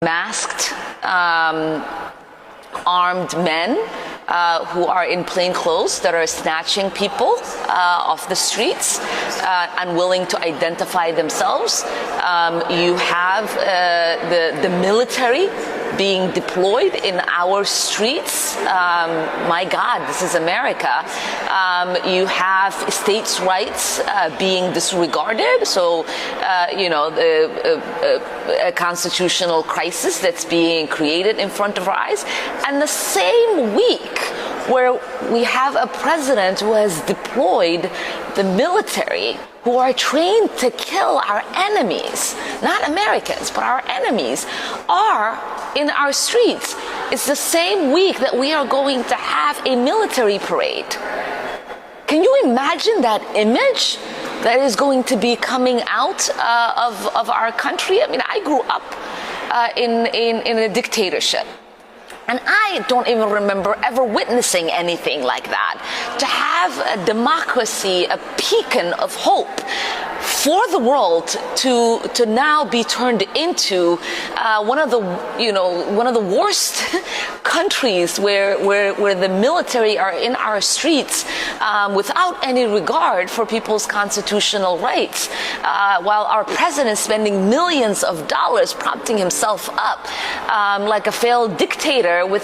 masked, armed men who are in plain clothes that are snatching people off the streets, unwilling to identify themselves. You have the military being deployed in our streets. My God, this is America. You have states' rights being disregarded. So, a constitutional crisis that's being created in front of our eyes. And the same week where we have a president who has deployed the military who are trained to kill our enemies, not Americans, but our enemies, are in our streets. It's the same week that we are going to have a military parade. Can you imagine that image that is going to be coming out of our country? I mean, I grew up in a dictatorship. And I don't even remember ever witnessing anything like that. To have a democracy, a beacon of hope for the world to now be turned into one of the worst countries where the military are in our streets without any regard for people's constitutional rights, while our president is spending millions of dollars propping himself up like a failed dictator with